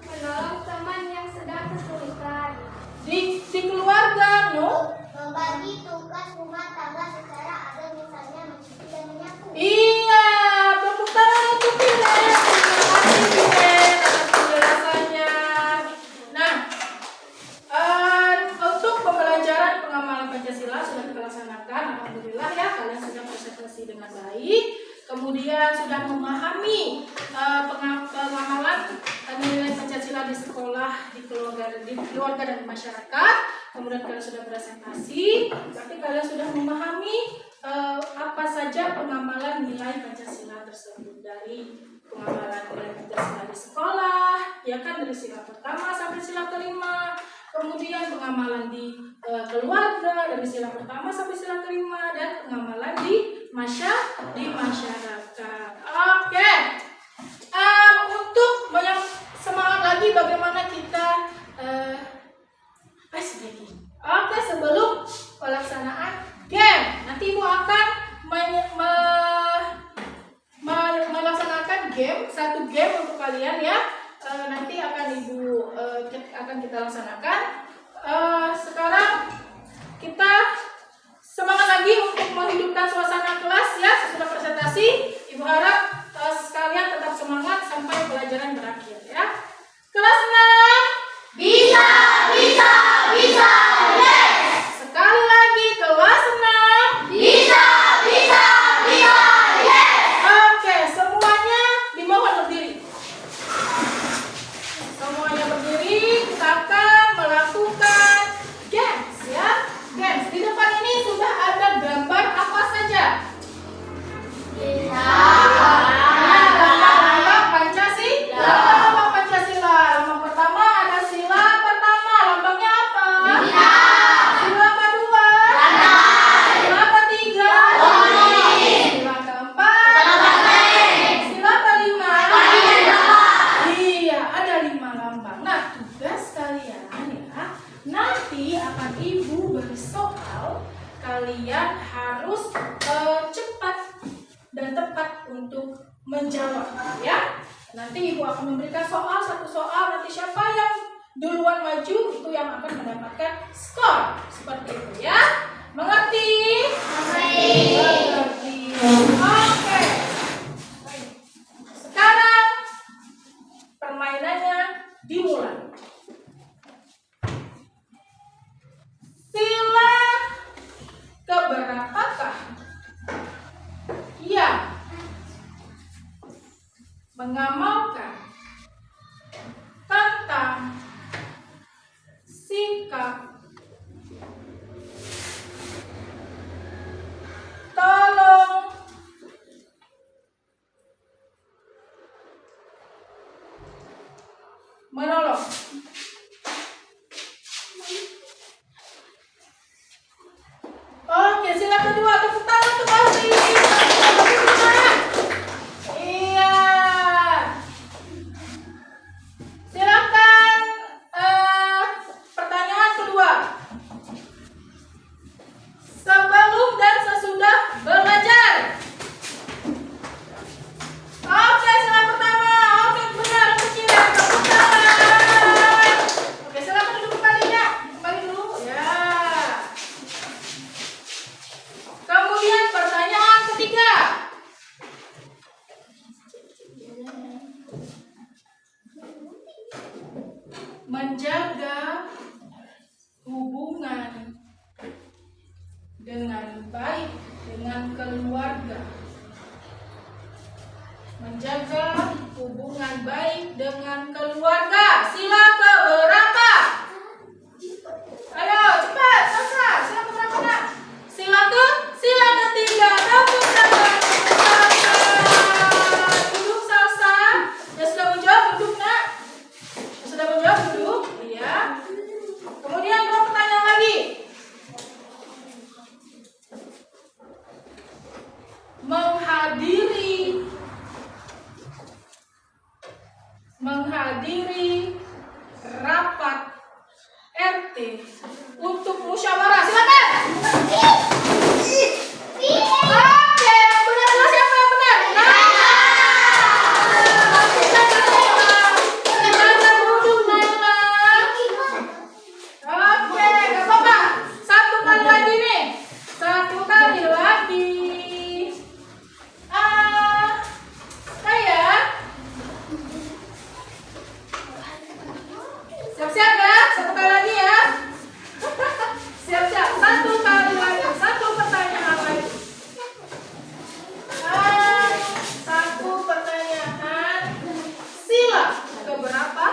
Menolong teman yang sedang kesulitan. Di keluarga, no? Membagi tugas rumah tangga secara adil, misalnya mencuci dan menyapu. Iya, tepuk tangan untuk Bilen. Terima kasih Bilen atas penjelasannya. Nah, untuk pembelajaran pengamalan Pancasila sudah kita laksanakan. Alhamdulillah ya, kalian sudah presentasi dengan baik. Kemudian sudah memahami pengamalan nilai Pancasila di sekolah, di keluarga dan di masyarakat. Kemudian kalian sudah presentasi, berarti kalian sudah memahami apa saja pengamalan nilai Pancasila tersebut, dari pengamalan nilai Pancasila di sekolah, ya kan, dari sila pertama sampai sila kelima. Kemudian pengamalan di keluarga dari sila pertama sampai sila kelima, dan pengamalan di masyarakat. Oke. Untuk banyak semangat lagi bagaimana kita Oke, sebelum pelaksanaan game, nanti Ibu akan melaksanakan game, satu game untuk kalian ya. Nanti akan kita laksanakan. Sekarang kita semangat lagi untuk menghidupkan suasana kelas ya. Sesudah presentasi, Ibu harap sekalian tetap semangat sampai pelajaran berakhir ya. Kelas 6 Bisa, yes. sekali lagi, kelas 6 Bisa, yes. Oke, semuanya dimohon berdiri. Semuanya berdiri, kita akan melakukan games ya. Games, di depan ini sudah ada gambar apa saja? Bisa. Gambar Pancasila. untuk menjawab ya. Nanti ibu akan memberikan satu soal, nanti siapa yang duluan maju itu yang akan mendapatkan skor seperti itu ya. Mengerti? Mengerti. Oke. Sekarang permainannya dimulai. Sila keberapakah yang mengamalkan tentang sikap tolong menolong? Oke, sila kedua, tepuk tangan untuk Asri. Iya. Silakan pertanyaan kedua. Sebelum dan sesudah belajar. Oke, sila pertama. Oke, benar, kecil. Tepuk tangan. Oke, silakan duduk kembali ya. Kembali dulu. Ya. Kemudian pertanyaan ketiga. Menjaga hubungan dengan baik dengan keluarga. Menjaga hubungan baik dengan keluarga. Sila keberapa? Ayo cepat, Salsa. Sila keberapa nak? Sila ketiga. Tepuk tangan. Duduk Salsa. Yang sudah menjawab duduk nak. Yang sudah menjawab duduk. Iya. Kemudian dua pertanyaan lagi. Menghadiri rapat RT untuk musyawarah. Silakan. Oke, yang benar adalah siapa yang benar? Silakan duduk Naila. Oke, gak apa-apa. Satu kali lagi nih. Satu kali lagi. Siap-siap ya, satu kali lagi ya. Siap-siap, satu kali lagi, satu pertanyaan lagi. Satu pertanyaan. Sila keberapa?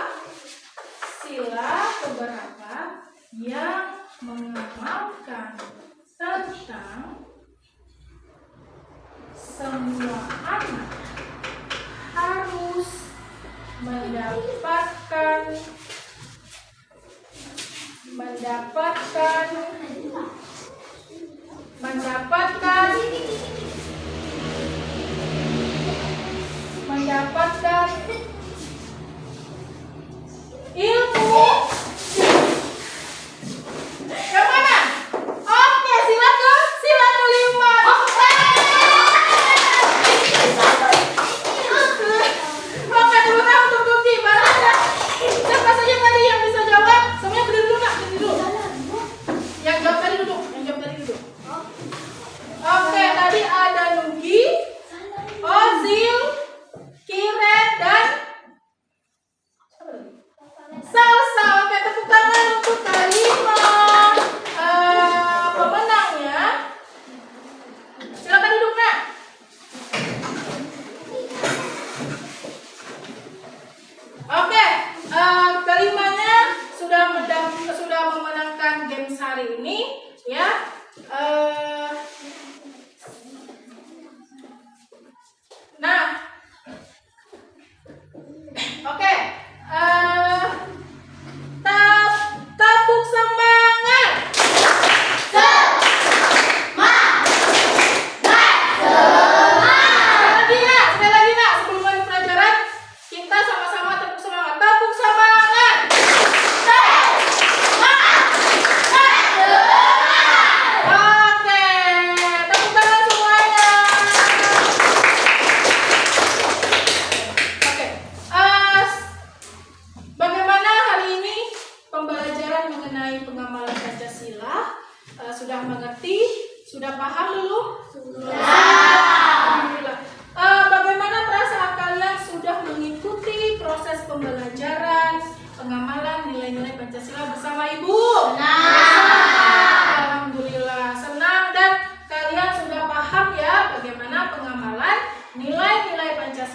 Sila keberapa yang mengamalkan tentang semua anak harus mendapatkan ilmu. Yang mana? Oke, sila kelima. Oke, dulu tahu untuk Tuti. Baru ada. Siapa saja tadi yang bisa jawab? Semuanya berdiri dulu nak, berdiri dulu. Yang jawab tadi duduk. Oke, tadi ada Nugi, Ozil, Kiren, dan Salsa. Oke, tepuk tangan untuk kelima pemenangnya. Silakan duduk nak. Oke, kelimanya sudah memenangkan games hari ini ya. Nah, oke, tepuk semangat. Sekali lagi nak, sebelum mulai pelajaran kita sama-sama tepuk semangat. Tepuk semangat.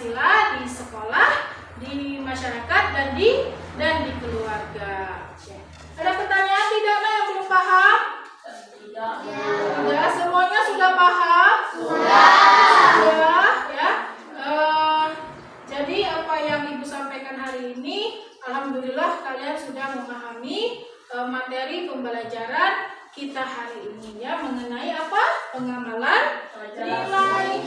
Pancasila di sekolah, di masyarakat, dan di keluarga. Oke. Ada pertanyaan tidak yang belum paham? Tidak. Ya, semuanya sudah paham? Sudah, ya. Jadi apa yang Ibu sampaikan hari ini, alhamdulillah kalian sudah memahami materi pembelajaran kita hari ini ya, mengenai apa? Pengamalan nilai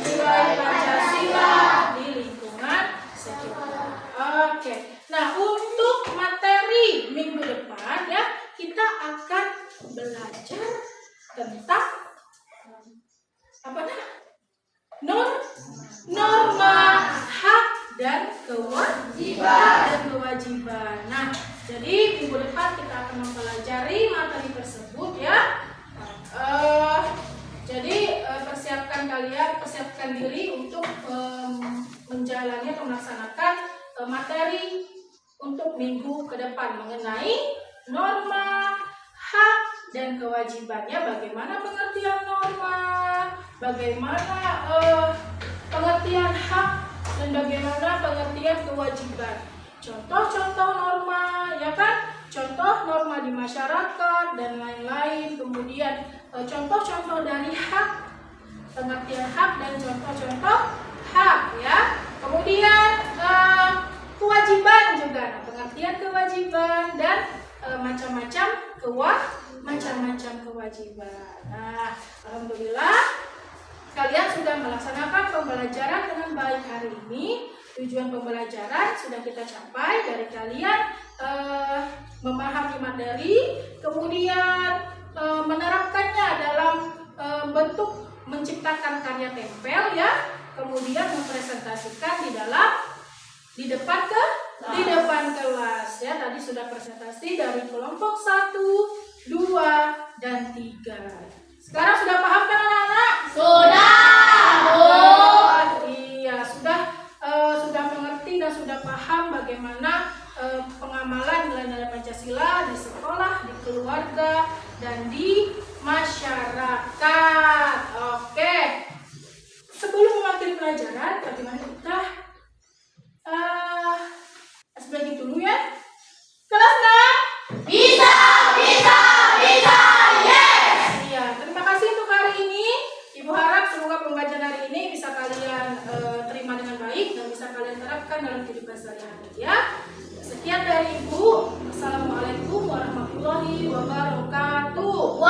Pancasila di lingkungan sekitar. Oke. Nah, untuk materi minggu depan ya, kita akan belajar tentang apa nah? Norma hak dan kewajiban. Nah, jadi minggu depan kita akan mempelajari materi tersebut ya. Jadi persiapkan diri untuk menjalani atau melaksanakan materi untuk minggu ke depan mengenai norma hak dan kewajibannya. Bagaimana pengertian norma, bagaimana pengertian hak, dan bagaimana pengertian kewajiban. Contoh-contoh norma, ya kan? Contoh norma di masyarakat dan lain-lain. Kemudian contoh-contoh dari hak, pengertian hak dan contoh-contoh hak, ya. Kemudian kewajiban juga, nah, pengertian kewajiban dan macam-macam kewajiban. Nah, alhamdulillah kalian sudah melaksanakan pembelajaran dengan baik hari ini. Tujuan pembelajaran sudah kita capai dari kalian memahami materi, kemudian menerapkannya dalam bentuk menciptakan karya tempel ya, kemudian mempresentasikan di depan kelas ya. Tadi sudah presentasi dari kelompok 1, 2, dan 3. Sekarang sudah paham kan anak-anak? Iya, sudah mengerti dan sudah paham bagaimana pengamalan nilai-nilai Pancasila di sekolah, di keluarga, dan di masyarakat. Oke. Sebelum mengakhiri pelajaran, bagaimana kita bagi dulu ya. Kelas 6? Bisa, yes! Iya, terima kasih untuk hari ini. Ibu harap semoga pembelajaran hari ini bisa kalian terima dengan baik dan bisa kalian terapkan dalam kehidupan sehari-hari ya. Sekian dari Ibu. Assalamualaikum warahmatullahi wabarakatuh.